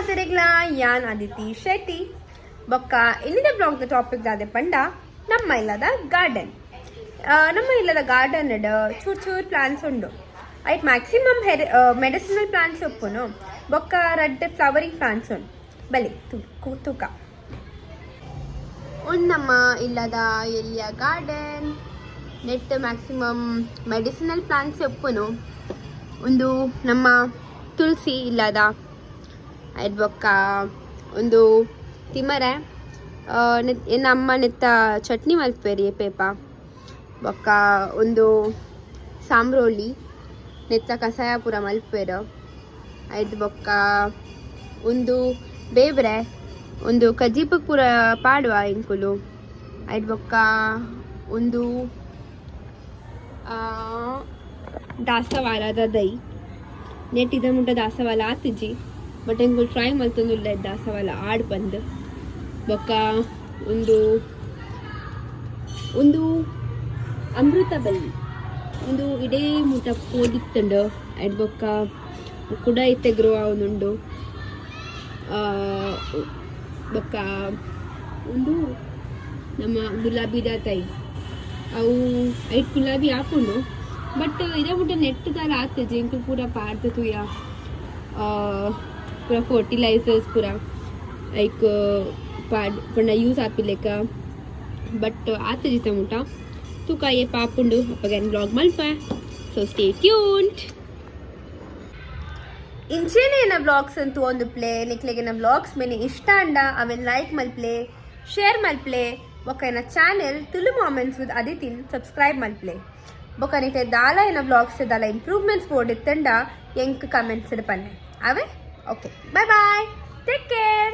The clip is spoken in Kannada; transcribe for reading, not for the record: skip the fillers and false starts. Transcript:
ಮಾತೆರೆಗ್ಲ ಯಾನ್ ಅದಿತಿ ಶೆಟ್ಟಿ ಬೊಕ್ಕ ಇನ್ನಿನ ಬ್ಲಾಗ್ ಟಾಪಿಕ್ ದಾದೆ ಪಂಡ ನಮ್ಮ ಇಲ್ಲದ ಗಾರ್ಡನ್. ನಮ್ಮ ಇಲ್ಲದ ಗಾರ್ಡನ್ ಚೂರ್ ಚೂರ್ ಪ್ಲಾಂಟ್ಸ್ ಉಂಡು. ಐಟ್ ಮ್ಯಾಕ್ಸಿಮಮ್ ಮೆಡಿಸಿನಲ್ ಪ್ಲಾಂಟ್ಸ್ ಉಪ್ಪುನು ಬೊಕ್ಕ ರಡ್ಡ್ ಫ್ಲವರಿಂಗ್ ಪ್ಲಾಂಟ್ಸ್ ಉಂಡು. ಬಲಿ ತೂಕ ಉಂಡು ನಮ್ಮ ಇಲ್ಲದ ಎಲ್ಲಿಯ ಗಾರ್ಡನ್. ನೆಟ್ ಮ್ಯಾಕ್ಸಿಮಮ್ ಮೆಡಿಸಿನಲ್ ಪ್ಲಾಂಟ್ಸ್ ಉಪ್ಪುನು ಒಂದು ನಮ್ಮ ತುಳಸಿ ಇಲ್ಲದ ಐದು ಬೊಕ್ಕ ಒಂದು ತಿಮರೆ ನಮ್ಮ ನೆತ್ತ ಚಟ್ನಿ ಮಲ್ಪೇರಿ ಪೇಪ ಬೊಕ್ಕ ಒಂದು ಸಾಂಬ್ರೋಳಿ ನೆತ್ತ ಕಷಾಯ ಪೂರ ಮಲ್ಪೇರು ಐದು ಬೊಕ್ಕ ಒಂದು ಬೇಬ್ರೆ ಒಂದು ಕಜೀಪ ಪೂರ ಪಾಡುವ ಇಂಕುಲು ಐದು ಬೊಕ್ಕ ಒಂದು ದಾಸವಾಳದ ದೈ ನೆಟ್ ಇದ ಮುಟ್ಟ ದಾಸವಾಳ ಆತಿಜಿ ಬಟ್ ಎಂಕುಲು ಟ್ರೈ ಮಲ್ತೊಂದುಲ್ಲ ದಾಸವಾಳ ಆಡ್ ಬಂದು ಬೊಕ್ಕ ಒಂದು ಒಂದು ಅಮೃತ ಬಳ್ಳಿ ಒಂದು ಇಡೇ ಮುಟ ಪೋದಿತ್ತಂಡು ಐಡ್ ಬೊಕ್ಕ ಕುಡ ಇತ್ತೆಗ್ರು ಅವನುಂಡು ಬೊಕ್ಕ ಒಂದು ನಮ್ಮ ಗುಲಾಬಿದ ತೈ ಅವು ಐಟ್ ಗುಲಾಬಿ ಹಾಕೊಂಡು ಬಟ್ ಇದ ಮುಟ್ಟ ನೆಟ್ ದಾಲ ಆತಜಿ ಇಂಕುಲು ಪೂರ ಪಾಡ್ದ ತುಯ ಪೂರ ಫರ್ಟಿಲೈಸರ್ಸ್ ಪೂರ ಲೈಕ್ ಪಾಡ್ ಪಂಡ ಯೂಸ್ ಆಪಿಲೆಕ್ಕ ಬಟ್ ಆತಜಿ ತಮುಟ ತೂಕ ಏ ಪಾಪುಂಡು ಅಪ್ಪಗೇನು ಬ್ಲಾಗ್ ಮಲ್ಪ. So stay tuned. ಇಂಚೇನೇನ ಬ್ಲಾಗ್ಸ್ ಅಂತೂ ಒಂದು ಪ್ಲೇ ನಿಕ್ಲೆಗಿನ ಬ್ಲಾಗ್ಸ್ ಮೇನೆ ಇಷ್ಟ ಅಂಡ ಅವೆನ್ ಲೈಕ್ ಮಲ್ಪ್ಲೆ ಶೇರ್ ಮಲ್ಪ್ಲೆ ಬೊಕ್ಕ ಏನ ಚಾನೆಲ್ ತುಳು ಮೊಮೆಂಟ್ಸ್ ವಿತ್ ಅದಿತಿನ್ ಸಬ್ಸ್ಕ್ರೈಬ್ ಮಲ್ಪ್ಲೆ ಬೊಕ್ಕ ನಿಟ್ಟೆ ದಾಲ ಏನ ಬ್ಲಾಗ್ಸ್ ದಾಲ ಇಂಪ್ರೂವ್ಮೆಂಟ್ಸ್ ಬೋರ್ಡ್ ಇತ್ತಂಡ ಎಂಕ್ ಕಮೆಂಟ್ಸ್ ಪನ್ನೆ ಅವೇ. ಓಕೆ, ಬಾಯ್ ಬಾಯ್, ಟೇಕ್ ಕೇರ್.